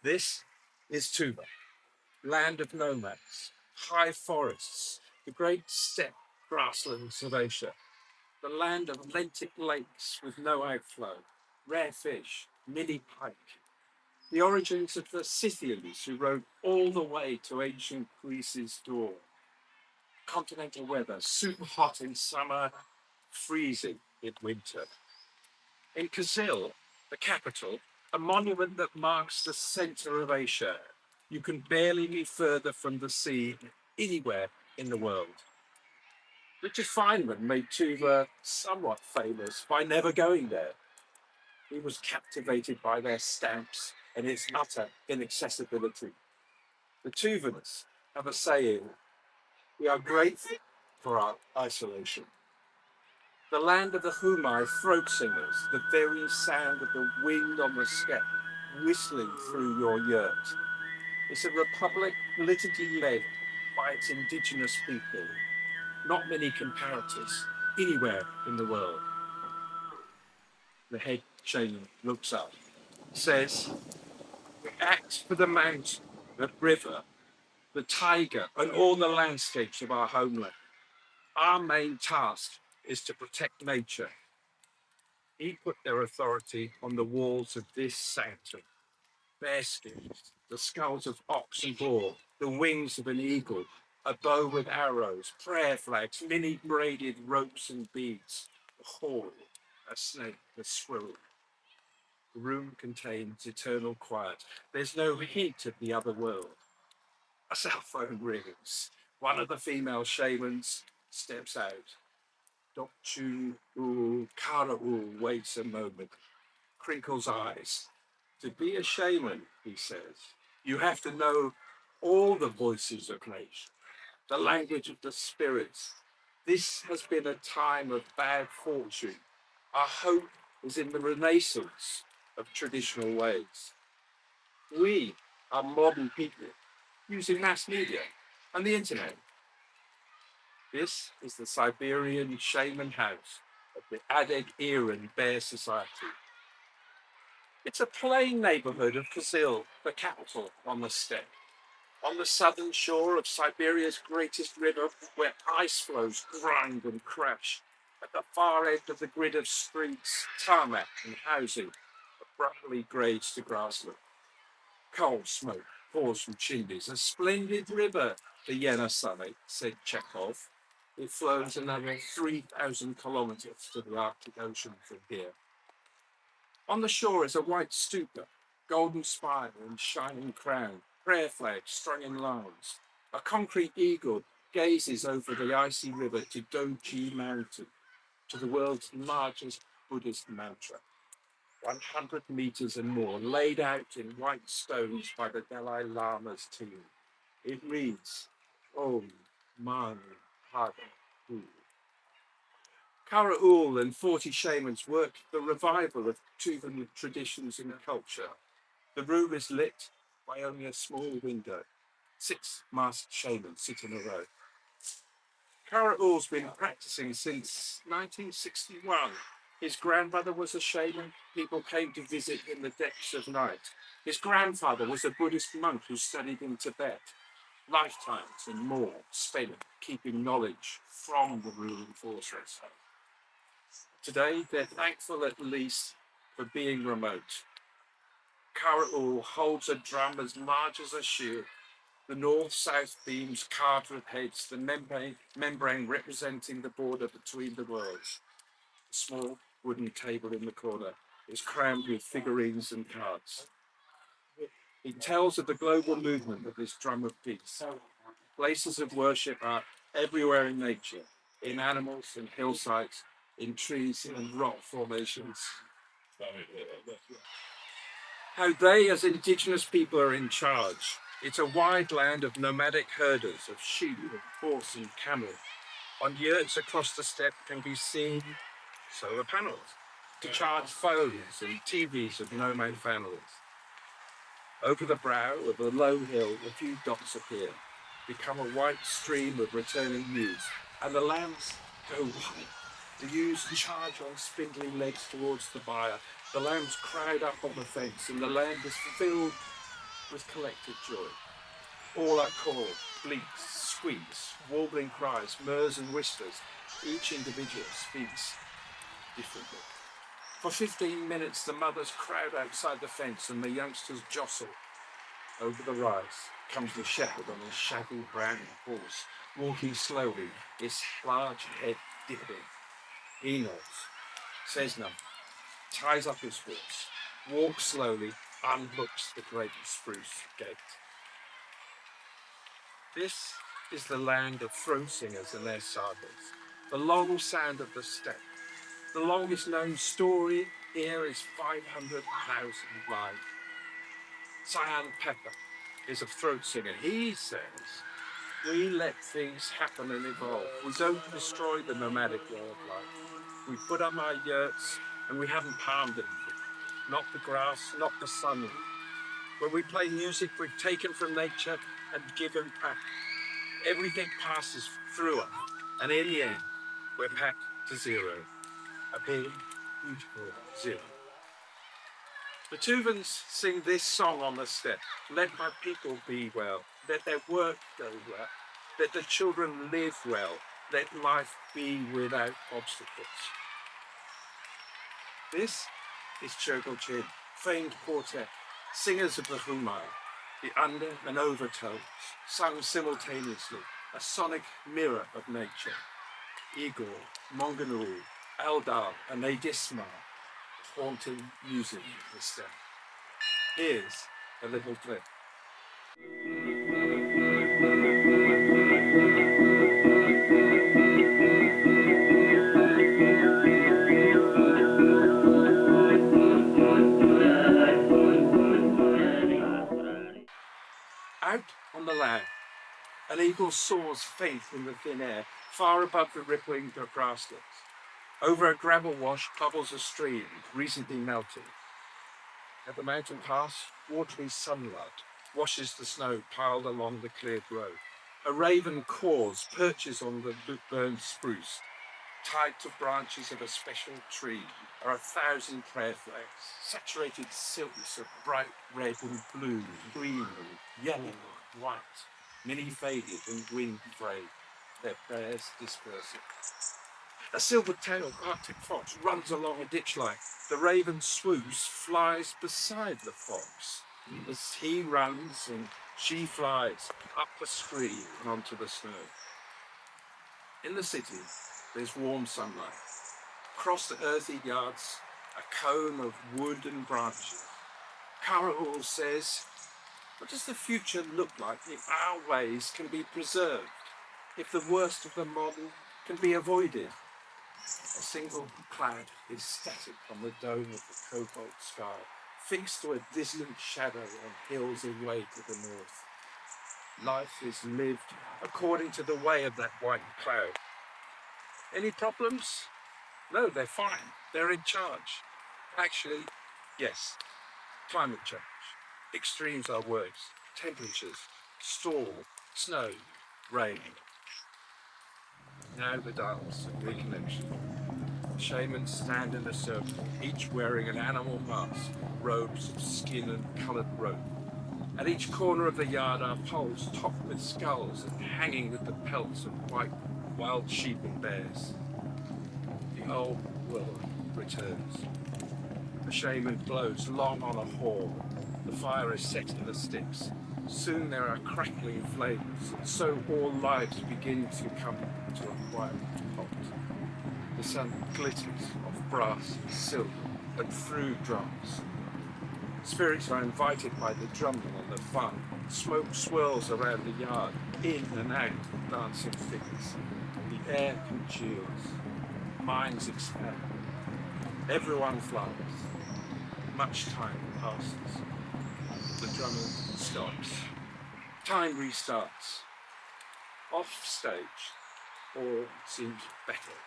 This is Tuva, land of nomads, high forests, the great steppe grasslands of Asia, the land of lentic lakes with no outflow, rare fish, mini pike, the origins of the Scythians who rode all the way to ancient Greece's door, continental weather, super hot in summer, freezing in winter. In Kazil, the capital, a monument that marks the center of Asia, you can barely be further from the sea anywhere in the world. Richard Feynman made Tuva somewhat famous by never going there. He was captivated by their stamps and its utter inaccessibility. The Tuvans have a saying, we are grateful for our isolation. The land of the Humai throat singers, the very sound of the wind on the steppe whistling through your yurt. It's a republic politically led by its indigenous people. Not many comparators anywhere in the world. The head shaman looks up, says, we act for the mountain, the river, the taiga, and all the landscapes of our homeland. Our main task is to protect nature. He put their authority on the walls of this sanctum. Bear skins, the skulls of ox and boar, the wings of an eagle, a bow with arrows, prayer flags, many braided ropes and beads, a horn, a snake, a squirrel. The room contains eternal quiet. There's no hint of the other world. A cell phone rings. One of the female shamans steps out. Kara-ool waits a moment, crinkles eyes. To be a shaman, he says, you have to know all the voices of nature, the language of the spirits. This has been a time of bad fortune. Our hope is in the renaissance of traditional ways. We are modern people using mass media and the internet. This is the Siberian shaman house of the Adeg-Eran Bear Society. It's a plain neighborhood of Kazil, the capital on the steppe. On the southern shore of Siberia's greatest river, where ice floes grind and crash. At the far end of the grid of streets, tarmac and housing abruptly grades to grassland. Coal smoke pours from chimneys. A splendid river, the Yenisei, said Chekhov. It flows another 3,000 kilometers to the Arctic Ocean from here. On the shore is a white stupa, golden spire and shining crown, prayer flags strung in lines. A concrete eagle gazes over the icy river to Doji Mountain, to the world's largest Buddhist mantra. 100 meters and more, laid out in white stones by the Dalai Lama's team. It reads, Om Mani Padme Hum. Kara-ool and 40 shamans work the revival of Tuvan traditions and culture. The room is lit by only a small window. 6 masked shamans sit in a row. Kara-ool's been practicing since 1961. His grandmother was a shaman. People came to visit in the depths of night. His grandfather was a Buddhist monk who studied in Tibet. Lifetimes and more spent keeping knowledge from the ruling forces. Today, they're thankful at least for being remote. Kara-ool holds a drum as large as a shield, the north-south beams carved with heads, the membrane representing the border between the worlds. A small wooden table in the corner is crammed with figurines and cards. He tells of the global movement of this drum of peace. Places of worship are everywhere in nature, in animals and hillsides, in trees and rock formations. How they, as indigenous people, are in charge. It's a wide land of nomadic herders of sheep, horse and camel. On yurts across the steppe can be seen solar panels to charge phones and TVs of nomad families. Over the brow of a low hill, a few dots appear, become a white stream of returning ewes, and the lambs go wild. The ewes charge on spindly legs towards the byre. The lambs crowd up on the fence, and the land is filled with collective joy. All are called, bleats, squeaks, warbling cries, murrs and whispers. Each individual speaks differently. For 15 minutes, the mothers crowd outside the fence and the youngsters jostle. Over the rise comes the shepherd on his shaggy brown horse, walking slowly, his large head dipping. He nods, says nothing, ties up his horse, walks slowly, unhooks the great spruce gate. This is the land of throat singers and their sagas, the long sound of the steppe. The longest known story here is 500,000 lives. Cyan Pepper is a throat singer. He says, we let things happen and evolve. We don't destroy the nomadic way of life. We put up our yurts and we haven't harmed anything. Not the grass, not the sun. When we play music, we've taken from nature and given back. Everything passes through us, and in the end, we're back to zero. A big, beautiful zero. The Tuvans sing this song on the steppe. Let my people be well. Let their work go well. Let the children live well. Let life be without obstacles. This is Churgochin, famed quartet, singers of the Humai, the under and overtones, sung simultaneously, a sonic mirror of nature. Igor, Monganul, Eldar, and Adisma, haunting music of the steppe. Here's a little clip. Out on the land, an eagle soars faint in the thin air, far above the rippling grasslands. Over a gravel wash bubbles a stream, recently melting. At the mountain pass, watery sunlight washes the snow piled along the cleared road. A raven caws, perches on the burned spruce. Tied to branches of a special tree are 1,000 prayer flags, saturated silks of bright red and blue, green, yellow, white, many faded and wind frayed, their prayers dispersing. A silver-tailed Arctic fox runs along a ditch line. The raven swoops, flies beside the fox. As he runs and she flies up the scree and onto the snow. In the city, there's warm sunlight. Across the earthy yards, a cone of wood and branches. Kara-ool says, what does the future look like if our ways can be preserved? If the worst of the modern can be avoided? A single cloud is static on the dome of the cobalt sky, fixed to a distant shadow on hills away to the north. Life is lived according to the way of that white cloud. Any problems? No, they're fine. They're in charge. Actually, yes, climate change. Extremes are worse. Temperatures, storm, snow, rain. Now the dance of reconnection. Shamans stand in a circle, each wearing an animal mask, robes of skin and coloured rope. At each corner of the yard are poles topped with skulls and hanging with the pelts of white wild sheep and bears. The old world returns. A shaman blows long on a horn. The fire is set in the sticks. Soon there are crackling flames, and so all lives begin to come to a quiet halt. The sun glitters off brass, silver, and through drums. Spirits are invited by the drumming and the fun. Smoke swirls around the yard, in and out of dancing figures. The air congeals. Minds expand. Everyone flies. Much time passes. The drummer stops. Time restarts. Off stage, all seems better.